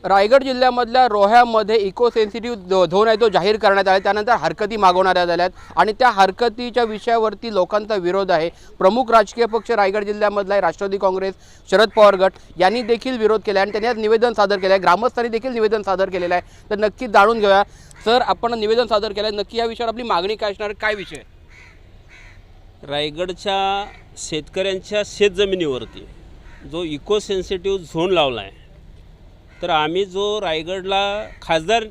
Raigad जिल्ह्यामधल्या रोह्यामध्ये eco sensitive zone आहे तो जाहीर करण्यात आला। त्यानंतर हरकती मागवण्यात आल्यात आणि त्या हरकतीच्या विषयावरती लोकांचा विरोध आहे। प्रमुख राजकीय पक्ष रायगड जिल्ह्यामधला राष्ट्रवादी काँग्रेस, शरद पवार गट यांनी देखील विरोध केला आणि त्यांनी आज निवेदन सादर केलं आहे। ग्रामस्थांनी देखील निवेदन सादर केलेलं आहे। तर नक्की जाणून घेऊया सर, आपण निवेदन सादर केलं आहे, नक्की या विषयावर आपली मागणी काय असणार, काय विषय? रायगडच्या शेतकऱ्यांच्या शेतजमिनीवरती जो इको सेन्सिटिव्ह झोन लावला आहे, तर आम्ही जो रायगडला खासदार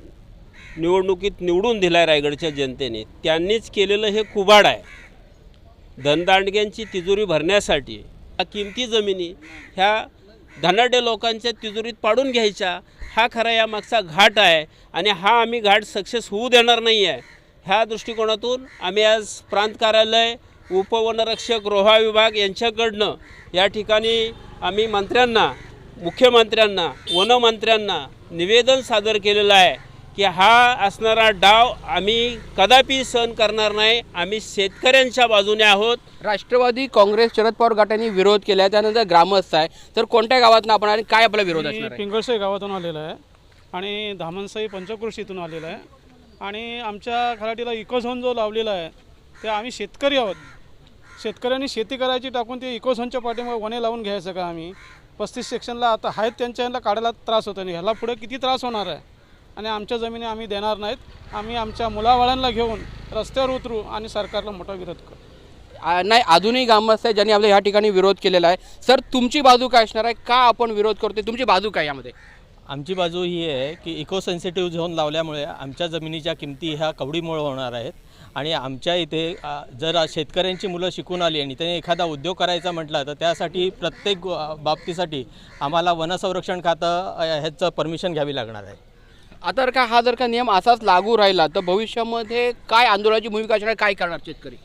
निवडणुकीत निवडून दिला आहे रायगडच्या जनतेने, त्यांनीच केलेलं हे कुबाड आहे। धनदांडग्यांची तिजोरी भरण्यासाठी किमती जमिनी ह्या धनाढ्य लोकांच्या तिजोरीत पाडून घ्यायच्या, हा खरा यामागचा घाट आहे आणि हा आम्ही घाट सक्सेस होऊ देणार नाही आहे। ह्या दृष्टिकोनातून आम्ही आज प्रांत कार्यालय, उपवनरक्षक, रोहा विभाग यांच्याकडनं या ठिकाणी आम्ही मंत्र्यांना, मुख्यमंत्र्यांना, वनमंत्र्यांना निवेदन सादर केलेलं आहे की हा असणारा डाव आम्ही कदापि सहन करणार नाही। आम्ही शेतकऱ्यांच्या बाजूने आहोत। राष्ट्रवादी काँग्रेस, शरद पवार गटाने विरोध केला आहे, त्यानंतर ग्रामस्थ आहे, तर कोणत्या गावातून आपण आणि काय आपला विरोध असणार आहे? पिंगळसई गावातून आलेला आहे आणि धामणसाई पंचक्रोशीतून आलेला आहे आणि आमच्या खराटीला इको झोन जो लावलेला आहे ते आम्ही शेतकरी आहोत। शेतकऱ्यांनी शेती करायची टाकून ते इको झोनच्या पाठीमागे वने लावून घ्यायचं का? आम्ही 35 सेक्शनला आता आहेत, त्यांच्या यांना काढायला त्रास होतो नाही, ह्याला पुढे किती त्रास होणार आहे? आणि आमच्या जमिनी आम्ही देणार नाहीत। आम्ही आमच्या मुलाबाळांना घेऊन रस्त्यावर उतरू आणि सरकारला मोठा विरोध करू। नाही, अजूनही ग्रामस्थ आहे ज्यांनी आपल्या ह्या ठिकाणी विरोध केलेला आहे। सर, तुमची बाजू काय असणार आहे? का आपण विरोध करतोय? तुमची बाजू काय यामध्ये? आमची बाजू ही आहे की इको सेन्सिटिव्ह झोन लावल्यामुळे आमच्या जमिनीच्या किमती ह्या कवडीमुळे होणार आहेत आणि आमच्या इथे जर शेतकऱ्यांची मुलं शिकून आली आणि त्यांनी एखादा उद्योग करायचा म्हटला तर त्यासाठी प्रत्येक बाबतीसाठी आम्हाला वनसंरक्षण खातं ह्याचं परमिशन घ्यावी लागणार आहे। आता हा जर का नियम असाच लागू राहिला तर भविष्यामध्ये काय आंदोलनाची भूमिका असणार, काय करणार शेतकरी?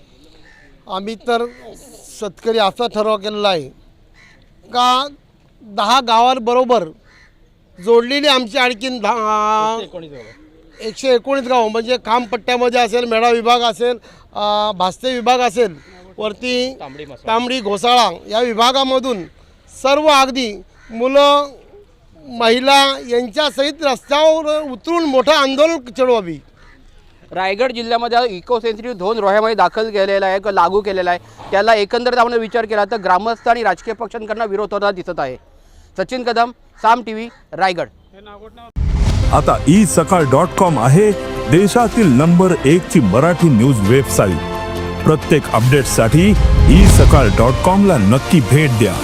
आम्ही तर शेतकरी असा ठराव केलेला आहे का 10 गावांबरोबर जोडलेली आमची आणखीन 119 गाव, म्हणजे खामपट्ट्यामध्ये असेल, मेढा विभाग असेल, भास्ते विभाग असेल, वरती तांबडी घोसाळा या विभागामधून सर्व अगदी मुलं, महिला यांच्यासहित रस्त्यावर उतरून मोठं आंदोलन छेडवावी। रायगड जिल्ह्यामध्ये इको सेन्सिटिव्ह झोन रोह्यामध्ये दाखल केलेला आहे, लागू केलेला आहे, त्याला एकंदरीत आपण विचार केला तर ग्रामस्थ आणि राजकीय पक्षांकडून विरोध होताना दिसत आहे। सचिन कदम, साम टीव्ही, रायगड। आता isakal.com आहे देशातील नंबर 1 ची मराठी न्यूज वेबसाईट। प्रत्येक अपडेटसाठी isakal.com ला नक्की भेट द्या।